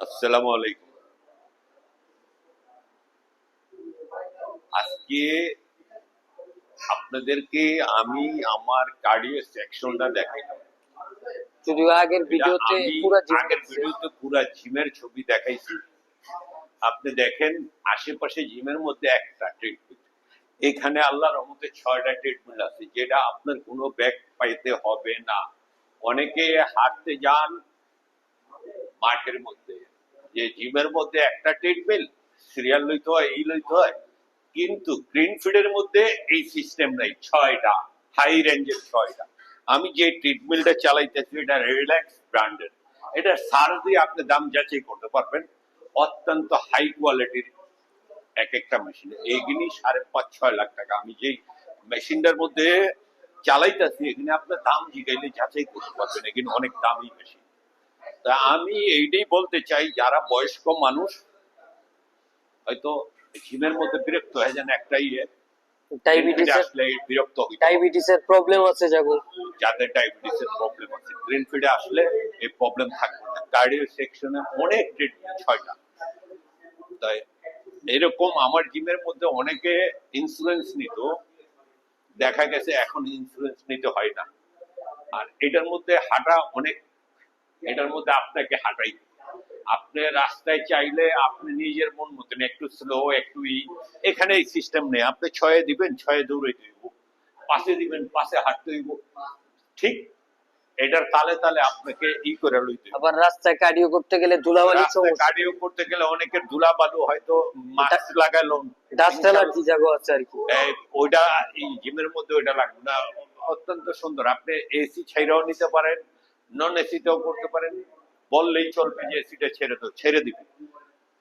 আসসালামু আলাইকুম। আজকে আপনাদেরকে আমি আমার কার্ডিও সেকশনটা দেখাইলাম। যদিও আগের ভিডিওতে আমি পুরো জিম আগের দেখছি। ভিডিওতে পুরা জিমের ছবি দেখাইছি। আপনি দেখেন আশেপাশে জিমের মধ্যে একটা ট্রিটমেন্ট, এখানে আল্লাহর রহমতে 6টা ট্রিটমেন্ট আছে, যেটা আপনার কোনো ব্যাক পাইতে হবে না। অনেকে হাঁটতে যান মাঠের মধ্যে, যে জিমের মধ্যে একটা ট্রিটমেন্ট সিরিয়াল লইতে হয়, এই লইতে হয়, কিন্তু গ্রিন ফিডের মধ্যে এই সিস্টেম নাই। 6টা হাই রেঞ্জের 6টা। আমি যে ট্রিটমেন্টটা চালাইতেছি এটা রিল্যাক্স ব্র্যান্ডের। এটা সার দিয়ে আপনি দাম যাচাই করতে পারবেন। অত্যন্ত হাই কোয়ালিটির এক একটা মেশিন, এইগুলি 5.5-6 লাখ টাকা। আমি যেই মেশিনটার মধ্যে চালাইতেছি এখানে আপনার দাম জিগাইলে যাচাই করতে পারবেন, এখানে অনেক দামি মেশিন। তা আমি এইটাই বলতে চাই, যারা বয়স্ক মানুষ হয়তো জিমের মধ্যে বিরক্ত হয়ে যান, একটাই আসলে বিরক্ত হইতে হবে। ডায়াবেটিসের প্রবলেম আছে যাগো, যাদের ডায়াবেটিসের প্রবলেম আছে গ্রিন ফিডে আসলে এই প্রবলেম থাকবে না। কার্ডিও সেকশনে অনেক ট্রিটমেন্ট 6টা। তাই এরকম আমার জিমের মধ্যে অনেকে ইন্স্যুরেন্স নিত, দেখা গেছে এখন ইন্স্যুরেন্স নিতে হয় না। আর এটার মধ্যে হাঁটা অনেক, এটার মধ্যে আপনাকে হাঁটাই, আপনি রাস্তায় চাইলে আপনি নিজের মন মতন একটু স্লো একটু এখানে এই সিস্টেম নেই। আপনি 6-এ দিবেন 6-এ দৌড়াইতে হইব, 5-এ দিবেন 5-এ হাঁটতে হইব। ঠিক এটার তালে তালে আপনাকে করে লইতে হইব। আবার রাস্তায় কার্ডিও করতে গেলে ধুলাবালি সমস্যা, কার্ডিও করতে গেলে অনেকের ধুলাবালু, হয়তো মাস্ক লাগালো, ডাস্ট অ্যালার্জি যাগো আছে আর কি। ওইটা এই জিমের মধ্যে ওইটা লাগবে না। অত্যন্ত সুন্দর। আপনি এসি ছেড়েও নিতে পারেন, নন এসিতেও করতে পারেন, বললেই চলবে যে এসিটা ছেড়ে দিবে।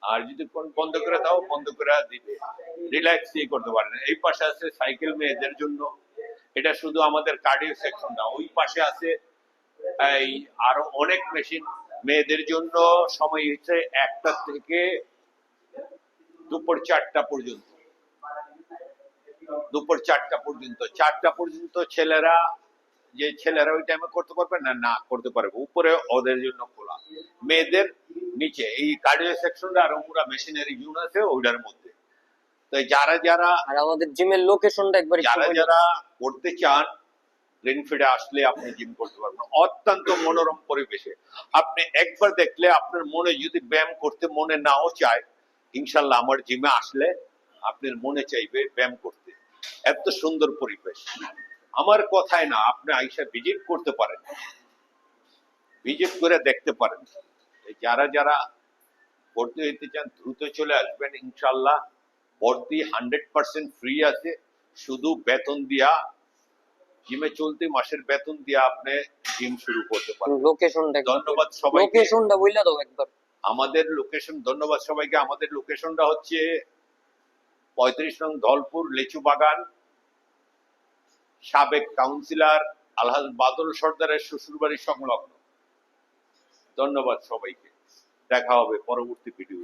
আর যদি বন্ধ করে দাও বন্ধ করে দিবে, রিল্যাক্স করতে পারেন। এই পাশে আছে সাইকেল মেয়েদের জন্য, এটা শুধু আমাদের কার্ডিও সেকশন না, ওই পাশে আছে এই আরো অনেক মেশিন মেয়েদের জন্য। সময় হচ্ছে 1টা থেকে দুপুর 4টা পর্যন্ত। দুপুর 4টা পর্যন্ত, 4টা পর্যন্ত ছেলেরা, যে ছেলেরা ওই টাইমে করতে পারবে না, না করতে পারবে, উপরে ওদের জন্য খোলা। মেয়েদের নিচে এই কার্ডিও সেকশনটা আর পুরো মেশিনারি জোন আছে ওইটার মধ্যে। তো যারা যারা আর আমাদের জিমের লোকেশনটা একবার যারা যারা করতে চান গ্রিন ফিডে আসলে আপনি জিম করতে পারবেন অত্যন্ত মনোরম পরিবেশে। আপনি একবার দেখলে আপনার মনে যদি ব্যায়াম করতে মনে নাও চায়, ইনশাল্লাহ আমার জিমে আসলে আপনার মনে চাইবে ব্যায়াম করতে। এত সুন্দর পরিবেশ। আমার কথায় না, আপনি আইসা ভিজিট করতে পারেন, ভিজিট করে দেখতে পারেন। যারা যারা ভর্তি হইতে চান দ্রুত চলে আসবেন ইনশাল্লাহ। ভর্তি 100% ফ্রি আছে, শুধু বেতন দিয়া জিমে চলতে মাসের বেতন দিয়ে আপনি জিম শুরু করতে পারেন। লোকেশনটা ধন্যবাদ সবাইকে। লোকেশনটা বইলা দাও একবার। আমাদের লোকেশন, ধন্যবাদ সবাইকে। আমাদের লোকেশনটা হচ্ছে 35 নং ধলপুর লেচু বাগান, সাবেক কাউন্সিলর আলহাজ বাদল সর্দারের শ্বশুরবাড়ির সংলগ্ন। ধন্যবাদ সবাইকে, দেখা হবে পরবর্তী ভিডিও।